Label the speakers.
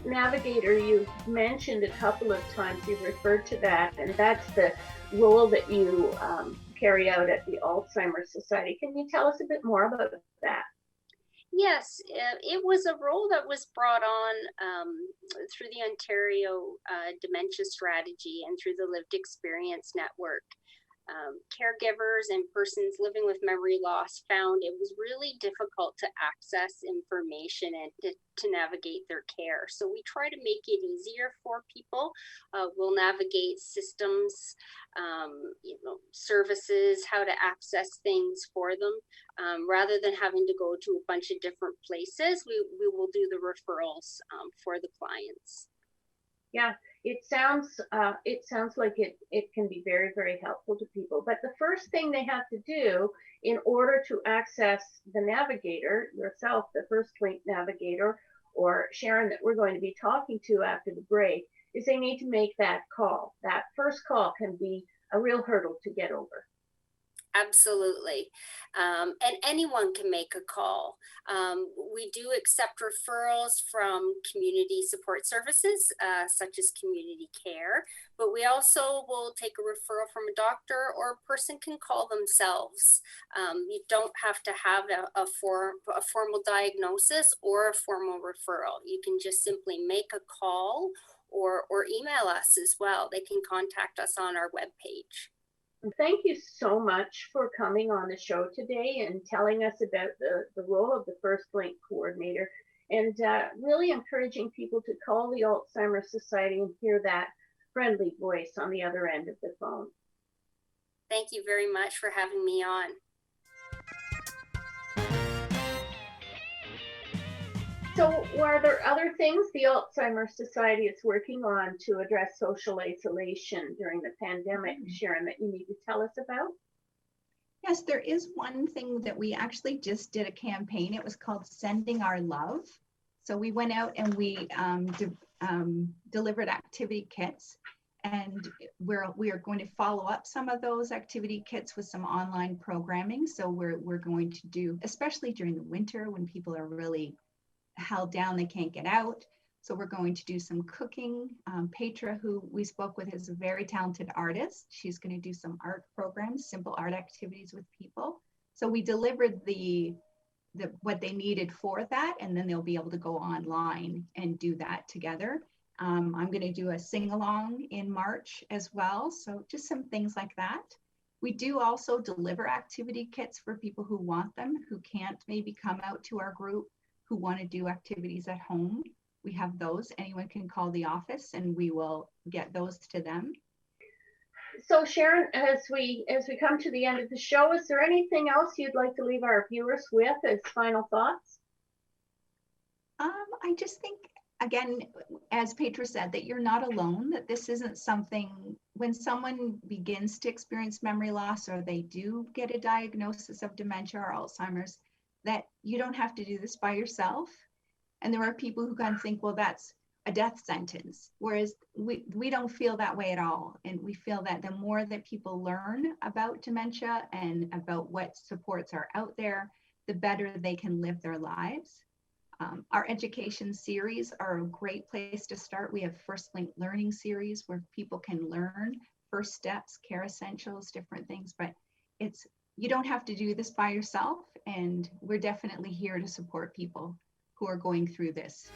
Speaker 1: navigator, you've mentioned a couple of times, you've referred to that, and that's the role that you carry out at the Alzheimer Society. Can you tell us a bit more about that?
Speaker 2: Yes, it was a role that was brought on through the Ontario Dementia Strategy and through the Lived Experience Network. Caregivers and persons living with memory loss found it was really difficult to access information and to navigate their care. So we try to make it easier for people. We'll navigate systems, services, how to access things for them. Rather than having to go to a bunch of different places, we will do the referrals for the clients.
Speaker 1: Yeah, it sounds like it can be very, very helpful to people. But the first thing they have to do in order to access the navigator, yourself, the first link navigator, or Sharon that we're going to be talking to after the break, is they need to make that call. That first call can be a real hurdle to get over.
Speaker 2: Absolutely. And anyone can make a call. We do accept referrals from community support services, such as community care, but we also will take a referral from a doctor, or a person can call themselves. You don't have to have a formal diagnosis or a formal referral. You can just simply make a call or email us as well. They can contact us on our webpage.
Speaker 1: Thank you so much for coming on the show today and telling us about the role of the First Link Coordinator, and really encouraging people to call the Alzheimer Society and hear that friendly voice on the other end of the phone.
Speaker 2: Thank you very much for having me on.
Speaker 1: So are there other things the Alzheimer Society is working on to address social isolation during the pandemic, Sharon, that you need to tell us about?
Speaker 3: Yes, there is one thing that we actually just did a campaign. It was called Sending Our Love. So we went out and we delivered activity kits, and we are going to follow up some of those activity kits with some online programming. So we're going to do, especially during the winter when people are really held down, they can't get out. So we're going to do some cooking. Pertra, who we spoke with, is a very talented artist. She's going to do some art programs, simple art activities with people. So we delivered what they needed for that, and then they'll be able to go online and do that together. I'm going to do a sing-along in March as well. So just some things like that. We do also deliver activity kits for people who want them, who can't maybe come out to our group, who want to do activities at home. We have those. Anyone can call the office and we will get those to them.
Speaker 1: So Sharon, as we come to the end of the show, is there anything else you'd like to leave our viewers with as final thoughts?
Speaker 3: I just think, again, as Pertra said, that you're not alone, that this isn't something, when someone begins to experience memory loss, or they do get a diagnosis of dementia or Alzheimer's, that you don't have to do this by yourself. And there are people who kind of think, well, that's a death sentence. Whereas we don't feel that way at all. And we feel that the more that people learn about dementia and about what supports are out there, the better they can live their lives. Our education series are a great place to start. We have First Link Learning Series where people can learn first steps, care essentials, different things, but you don't have to do this by yourself, and we're definitely here to support people who are going through this.